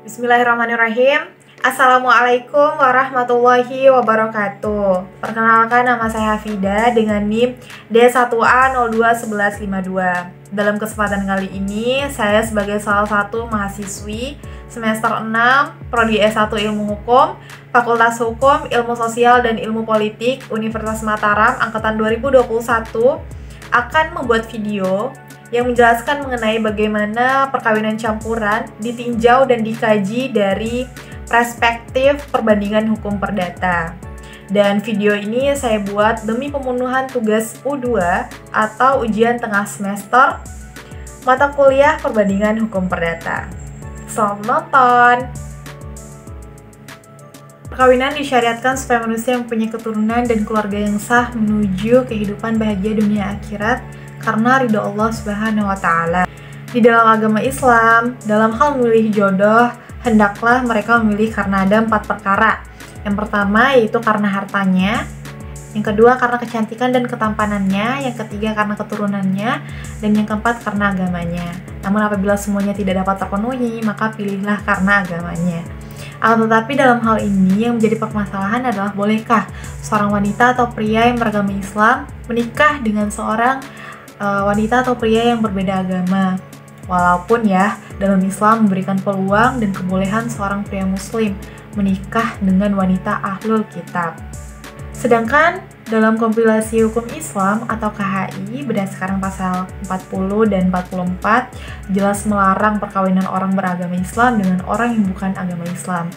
Bismillahirrahmanirrahim. Assalamualaikum warahmatullahi wabarakatuh. Perkenalkan, nama saya Hafida dengan NIM D1A021152. Dalam kesempatan kali ini, saya sebagai salah satu mahasiswi semester 6 Prodi S1 Ilmu Hukum, Fakultas Hukum, Ilmu Sosial dan Ilmu Politik Universitas Mataram angkatan 2021 akan membuat video yang menjelaskan mengenai bagaimana perkawinan campuran ditinjau dan dikaji dari perspektif perbandingan hukum perdata. Dan video ini saya buat demi pemenuhan tugas U2 atau ujian tengah semester mata kuliah perbandingan hukum perdata. Selamat menonton! Perkawinan disyariatkan supaya manusia mempunyai keturunan dan keluarga yang sah menuju kehidupan bahagia dunia akhirat karena ridho Allah Subhanahu wa Ta'ala. Di dalam agama Islam, dalam hal memilih jodoh, hendaklah mereka memilih karena ada 4 perkara. Yang pertama yaitu karena hartanya, yang kedua karena kecantikan dan ketampanannya, yang ketiga karena keturunannya, dan yang keempat karena agamanya. Namun apabila semuanya tidak dapat terpenuhi, maka pilihlah karena agamanya. Akan tetapi dalam hal ini yang menjadi permasalahan adalah bolehkah seorang wanita atau pria yang beragama Islam menikah dengan seorang wanita atau pria yang berbeda agama. Walaupun ya, dalam Islam memberikan peluang dan kebolehan seorang pria muslim menikah dengan wanita ahlul kitab. Sedangkan dalam kompilasi hukum Islam atau KHI berdasarkan pasal 40 dan 44 jelas melarang perkawinan orang beragama Islam dengan orang yang bukan agama Islam.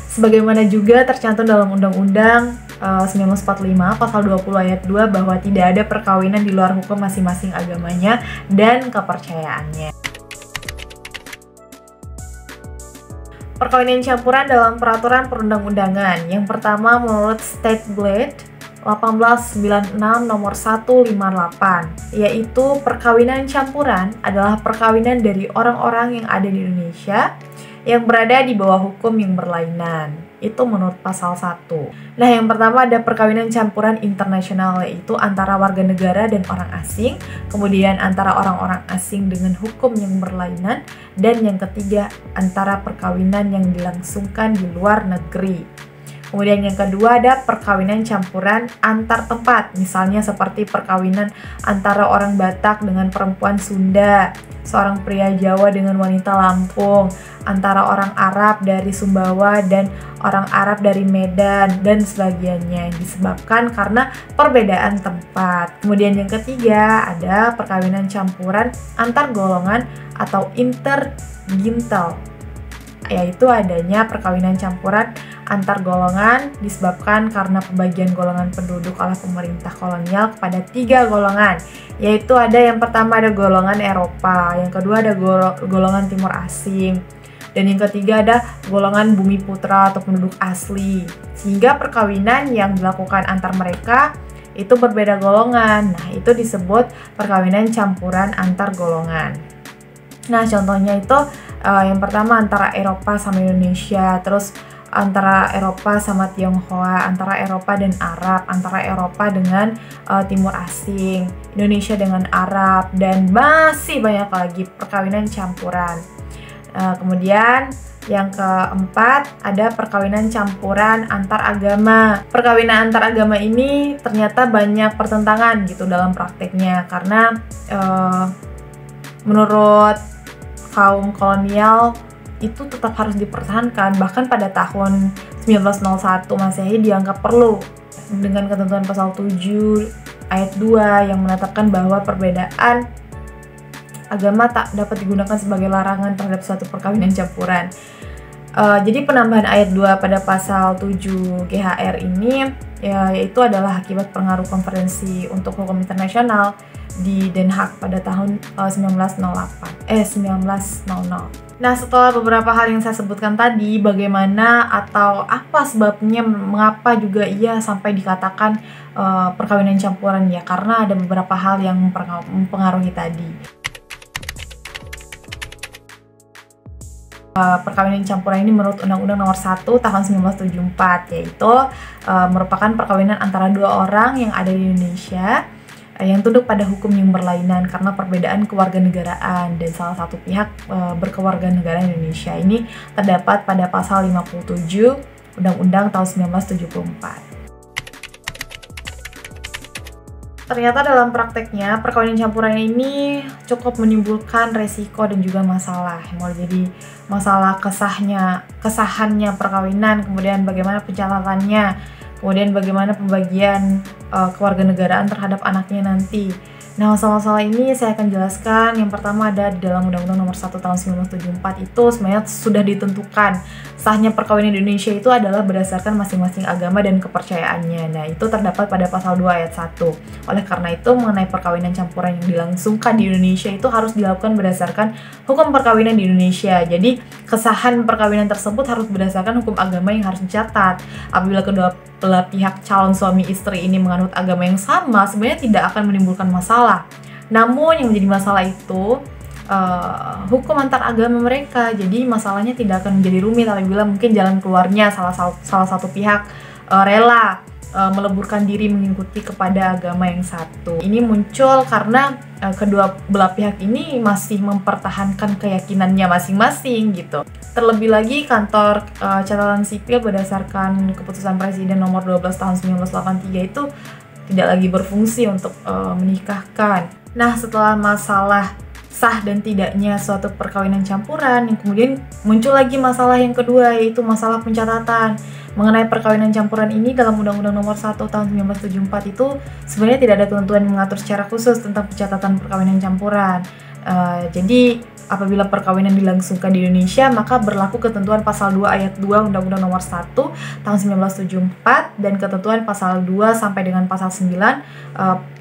Sebagaimana juga tercantum dalam Undang-Undang 1945 pasal 20 ayat 2 bahwa tidak ada perkawinan di luar hukum masing-masing agamanya dan kepercayaannya. Perkawinan campuran dalam peraturan perundang-undangan. Yang pertama menurut State Blade 1896 nomor 158, yaitu perkawinan campuran adalah perkawinan dari orang-orang yang ada di Indonesia yang berada di bawah hukum yang berlainan. Itu menurut pasal 1. Nah, yang pertama ada perkawinan campuran internasional, yaitu antara warga negara dan orang asing, kemudian antara orang-orang asing dengan hukum yang berlainan, dan yang ketiga antara perkawinan yang dilangsungkan di luar negeri. Kemudian yang kedua ada perkawinan campuran antar tempat, misalnya seperti perkawinan antara orang Batak dengan perempuan Sunda, seorang pria Jawa dengan wanita Lampung, antara orang Arab dari Sumbawa dan orang Arab dari Medan, dan sebagiannya disebabkan karena perbedaan tempat. Kemudian yang ketiga ada perkawinan campuran antar golongan atau intergintal, yaitu adanya perkawinan campuran antar golongan disebabkan karena pembagian golongan penduduk oleh pemerintah kolonial kepada 3 golongan, yaitu ada yang pertama ada golongan Eropa, yang kedua ada golongan Timur Asing, dan yang ketiga ada golongan Bumi Putra atau penduduk asli, sehingga perkawinan yang dilakukan antar mereka itu berbeda golongan. Nah, itu disebut perkawinan campuran antar golongan. Nah, contohnya itu yang pertama antara Eropa sama Indonesia, terus antara Eropa sama Tionghoa, antara Eropa dan Arab, antara Eropa dengan Timur Asing, Indonesia dengan Arab, dan masih banyak lagi perkawinan campuran. Kemudian yang keempat ada perkawinan campuran antar agama. Perkawinan antar agama ini ternyata banyak pertentangan gitu dalam prakteknya, karena menurut kaum kolonial itu tetap harus dipertahankan. Bahkan pada tahun 1901 Masehi dianggap perlu dengan ketentuan pasal 7 ayat 2 yang menetapkan bahwa perbedaan agama tak dapat digunakan sebagai larangan terhadap suatu perkawinan campuran. Jadi penambahan ayat 2 pada pasal 7 GHR ini yaitu adalah akibat pengaruh konferensi untuk hukum internasional di Den Haag pada tahun 1900. Nah, setelah beberapa hal yang saya sebutkan tadi, bagaimana atau apa sebabnya mengapa juga ia sampai dikatakan perkawinan campuran, ya karena ada beberapa hal yang mempengaruhi tadi. Perkawinan campuran ini menurut Undang-Undang Nomor 1 Tahun 1974, yaitu merupakan perkawinan antara 2 orang yang ada di Indonesia yang tunduk pada hukum yang berlainan karena perbedaan kewarganegaraan, dan salah satu pihak berkewarganegaraan Indonesia ini terdapat pada pasal 57 Undang-Undang tahun 1974. Ternyata dalam prakteknya, perkawinan campuran ini cukup menimbulkan resiko dan juga masalah. Mulai jadi masalah kesahannya perkawinan, kemudian bagaimana pencatatannya, kemudian bagaimana pembagian kewarganegaraan terhadap anaknya nanti. Nah, masalah-masalah ini saya akan jelaskan. Yang pertama ada di dalam Undang-Undang Nomor 1 Tahun 1974 itu sebenarnya sudah ditentukan sahnya perkawinan di Indonesia itu adalah berdasarkan masing-masing agama dan kepercayaannya. Nah, itu terdapat pada pasal 2 ayat 1. Oleh karena itu, mengenai perkawinan campuran yang dilangsungkan di Indonesia itu harus dilakukan berdasarkan hukum perkawinan di Indonesia. Jadi, kesahan perkawinan tersebut harus berdasarkan hukum agama yang harus dicatat. Apabila kedua belah pihak calon suami istri ini menganut agama yang sama, sebenarnya tidak akan menimbulkan masalah. Namun yang menjadi masalah itu hukum antar agama mereka. Jadi masalahnya tidak akan menjadi rumit apabila mungkin jalan keluarnya salah satu pihak rela meleburkan diri mengikuti kepada agama yang satu. Ini muncul karena kedua belah pihak ini masih mempertahankan keyakinannya masing-masing gitu. Terlebih lagi kantor catatan sipil berdasarkan keputusan Presiden nomor 12 tahun 1983 itu tidak lagi berfungsi untuk menikahkan. Nah, setelah masalah sah dan tidaknya suatu perkawinan campuran, yang kemudian muncul lagi masalah yang kedua, yaitu masalah pencatatan. Mengenai perkawinan campuran ini dalam Undang-Undang Nomor 1 Tahun 1974 itu sebenarnya tidak ada ketentuan yang mengatur secara khusus tentang pencatatan perkawinan campuran. Jadi apabila perkawinan dilangsungkan di Indonesia, maka berlaku ketentuan pasal 2 ayat 2 Undang-Undang Nomor 1 Tahun 1974 dan ketentuan pasal 2 sampai dengan pasal 9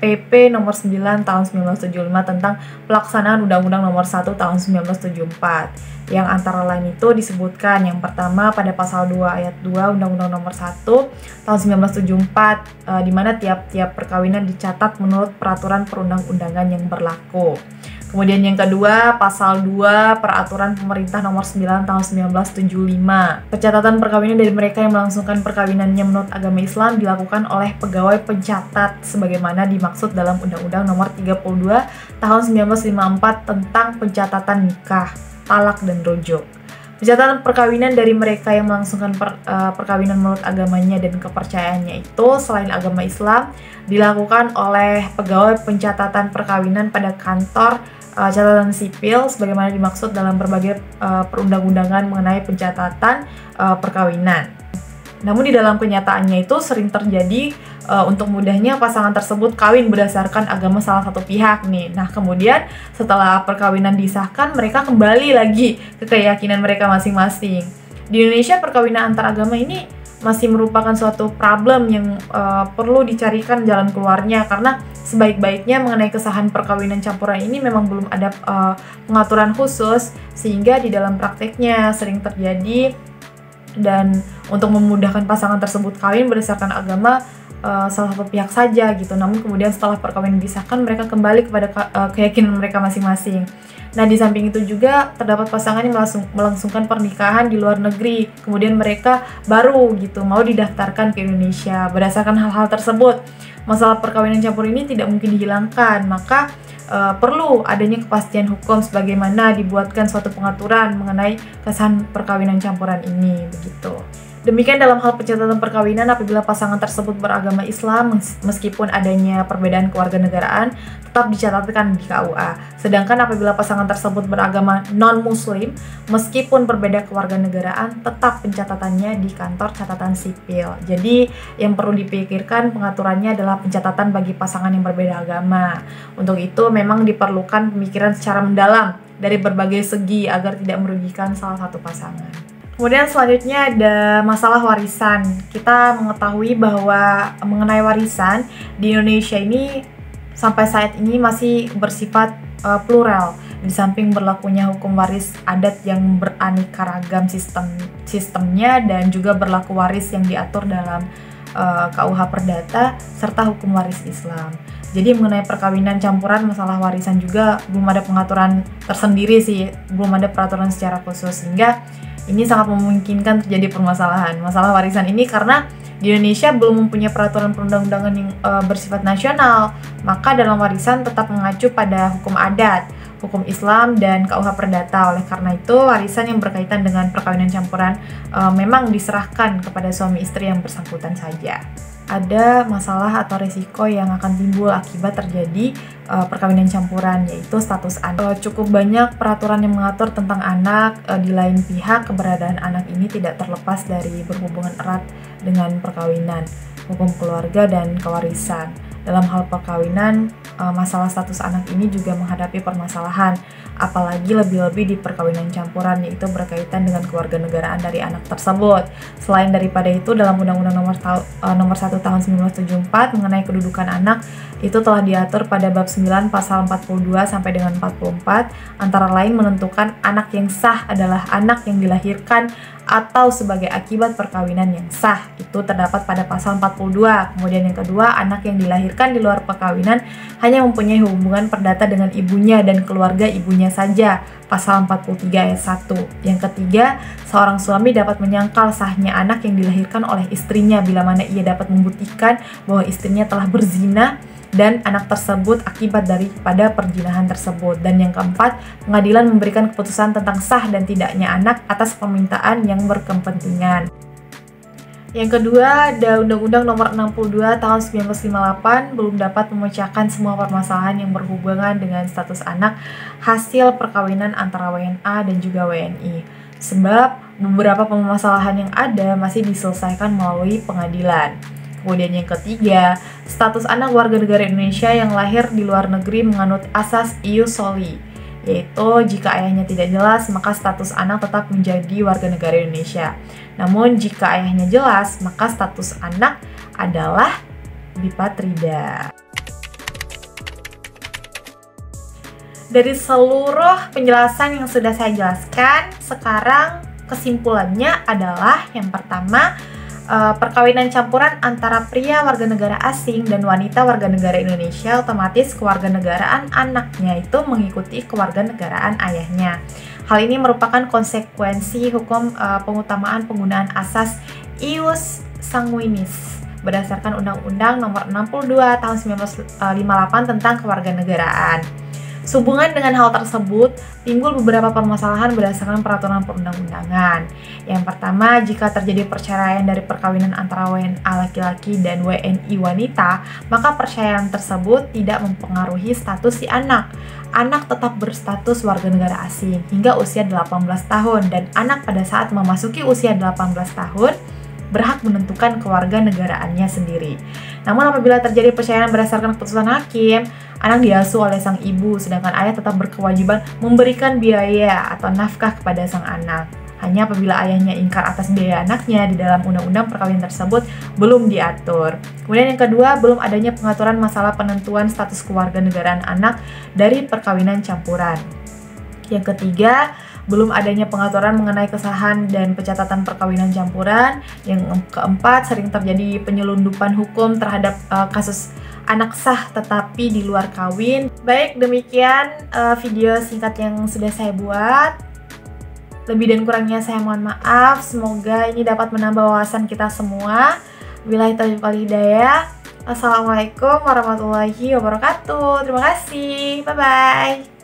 PP Nomor 9 Tahun 1975 tentang pelaksanaan Undang-Undang Nomor 1 Tahun 1974. Yang antara lain itu disebutkan yang pertama pada pasal 2 ayat 2 Undang-Undang Nomor 1 Tahun 1974 di mana tiap-tiap perkawinan dicatat menurut peraturan perundang-undangan yang berlaku. Kemudian yang kedua, pasal 2 Peraturan Pemerintah Nomor 9 Tahun 1975. Pencatatan perkawinan dari mereka yang melangsungkan perkawinannya menurut agama Islam dilakukan oleh pegawai pencatat sebagaimana dimaksud dalam Undang-Undang Nomor 32 Tahun 1954 tentang pencatatan nikah, talak dan rujuk. Pencatatan perkawinan dari mereka yang melangsungkan perkawinan menurut agamanya dan kepercayaannya itu selain agama Islam dilakukan oleh pegawai pencatatan perkawinan pada kantor catatan sipil sebagaimana dimaksud dalam berbagai perundang-undangan mengenai pencatatan perkawinan. Namun di dalam kenyataannya itu sering terjadi untuk mudahnya pasangan tersebut kawin berdasarkan agama salah satu pihak nih. Nah, kemudian setelah perkawinan disahkan, mereka kembali lagi ke keyakinan mereka masing-masing. Di Indonesia perkawinan antar agama ini masih merupakan suatu problem yang perlu dicarikan jalan keluarnya, karena sebaik-baiknya mengenai kesahan perkawinan campuran ini memang belum ada pengaturan khusus, sehingga di dalam prakteknya sering terjadi. Dan untuk memudahkan pasangan tersebut kawin berdasarkan agama salah satu pihak saja gitu. Namun kemudian setelah perkawinan disahkan, mereka kembali kepada keyakinan mereka masing-masing. Nah, di samping itu juga terdapat pasangan yang melangsungkan pernikahan di luar negeri. Kemudian mereka baru gitu mau didaftarkan ke Indonesia. Berdasarkan hal-hal tersebut, masalah perkawinan campur ini tidak mungkin dihilangkan. Maka perlu adanya kepastian hukum sebagaimana dibuatkan suatu pengaturan mengenai kesahan perkawinan campuran ini begitu. Demikian dalam hal pencatatan perkawinan apabila pasangan tersebut beragama Islam, meskipun adanya perbedaan kewarganegaraan tetap dicatatkan di KUA. Sedangkan apabila pasangan tersebut beragama non-muslim, meskipun berbeda kewarganegaraan, tetap pencatatannya di kantor catatan sipil. Jadi yang perlu dipikirkan pengaturannya adalah pencatatan bagi pasangan yang berbeda agama. Untuk itu memang diperlukan pemikiran secara mendalam dari berbagai segi agar tidak merugikan salah satu pasangan. Kemudian selanjutnya ada masalah warisan. Kita mengetahui bahwa mengenai warisan di Indonesia ini sampai saat ini masih bersifat plural. Di samping berlakunya hukum waris adat yang beraneka ragam sistemnya dan juga berlaku waris yang diatur dalam KUH Perdata serta hukum waris Islam. Jadi mengenai perkawinan campuran masalah warisan juga belum ada pengaturan tersendiri sih, belum ada peraturan secara khusus, sehingga ini sangat memungkinkan terjadi permasalahan masalah warisan ini karena Di Indonesia belum mempunyai peraturan perundang-undangan yang bersifat nasional, maka dalam warisan tetap mengacu pada hukum adat, hukum Islam, dan KUH Perdata. Oleh karena itu, warisan yang berkaitan dengan perkawinan campuran memang diserahkan kepada suami istri yang bersangkutan saja. Ada masalah atau resiko yang akan timbul akibat terjadi perkawinan campuran, yaitu status anak. Cukup banyak peraturan yang mengatur tentang anak. Di lain pihak, keberadaan anak ini tidak terlepas dari berhubungan erat dengan perkawinan, hukum keluarga, dan kewarisan. Dalam hal perkawinan, masalah status anak ini juga menghadapi permasalahan, apalagi lebih-lebih di perkawinan campuran, yaitu berkaitan dengan kewarganegaraan dari anak tersebut. Selain daripada itu, dalam Undang-Undang Nomor 1 Tahun 1974 mengenai kedudukan anak, itu telah diatur pada bab 9 pasal 42 sampai dengan 44, antara lain menentukan anak yang sah adalah anak yang dilahirkan atau sebagai akibat perkawinan yang sah. Itu terdapat pada pasal 42. Kemudian yang kedua, anak yang dilahirkan di luar perkawinan hanya mempunyai hubungan perdata dengan ibunya dan keluarga ibunya saja. Pasal 43 ayat 1. Yang ketiga, seorang suami dapat menyangkal sahnya anak yang dilahirkan oleh istrinya bila mana ia dapat membuktikan bahwa istrinya telah berzina dan anak tersebut akibat daripada perzinahan tersebut. Dan yang keempat, pengadilan memberikan keputusan tentang sah dan tidaknya anak atas permintaan yang berkepentingan. Yang kedua, ada Undang-Undang Nomor 62 Tahun 1958 belum dapat memecahkan semua permasalahan yang berhubungan dengan status anak hasil perkawinan antara WNA dan juga WNI. Sebab beberapa permasalahan yang ada masih diselesaikan melalui pengadilan. Kemudian yang ketiga, status anak warga negara Indonesia yang lahir di luar negeri menganut asas ius soli, yaitu jika ayahnya tidak jelas, maka status anak tetap menjadi warga negara Indonesia. Namun jika ayahnya jelas, maka status anak adalah bipatrida. Dari seluruh penjelasan yang sudah saya jelaskan, sekarang kesimpulannya adalah yang pertama, perkawinan campuran antara pria warga negara asing dan wanita warga negara Indonesia, otomatis kewarganegaraan anaknya itu mengikuti kewarganegaraan ayahnya. Hal ini merupakan konsekuensi hukum pengutamaan penggunaan asas ius sanguinis berdasarkan Undang-Undang Nomor 62 Tahun 1958 tentang kewarganegaraan. Sehubungan dengan hal tersebut, timbul beberapa permasalahan berdasarkan peraturan perundang-undangan. Yang pertama, jika terjadi perceraian dari perkawinan antara WNA laki-laki dan WNI wanita, maka perceraian tersebut tidak mempengaruhi status si anak. Anak tetap berstatus warga negara asing hingga usia 18 tahun, dan anak pada saat memasuki usia 18 tahun berhak menentukan kewarganegaraannya sendiri. Namun apabila terjadi perceraian berdasarkan keputusan hakim, anak diasuh oleh sang ibu, sedangkan ayah tetap berkewajiban memberikan biaya atau nafkah kepada sang anak. Hanya apabila ayahnya ingkar atas biaya anaknya, di dalam undang-undang perkawinan tersebut belum diatur. Kemudian yang kedua, belum adanya pengaturan masalah penentuan status kewarganegaraan anak dari perkawinan campuran. Yang ketiga, belum adanya pengaturan mengenai kesahan dan pencatatan perkawinan campuran. Yang keempat, sering terjadi penyelundupan hukum terhadap kasus anak sah tetapi di luar kawin. Baik, demikian video singkat yang sudah saya buat. Lebih dan kurangnya saya mohon maaf. Semoga ini dapat menambah wawasan kita semua. Wabillahi taufiq wal hidayah. Assalamualaikum warahmatullahi wabarakatuh. Terima kasih. Bye-bye.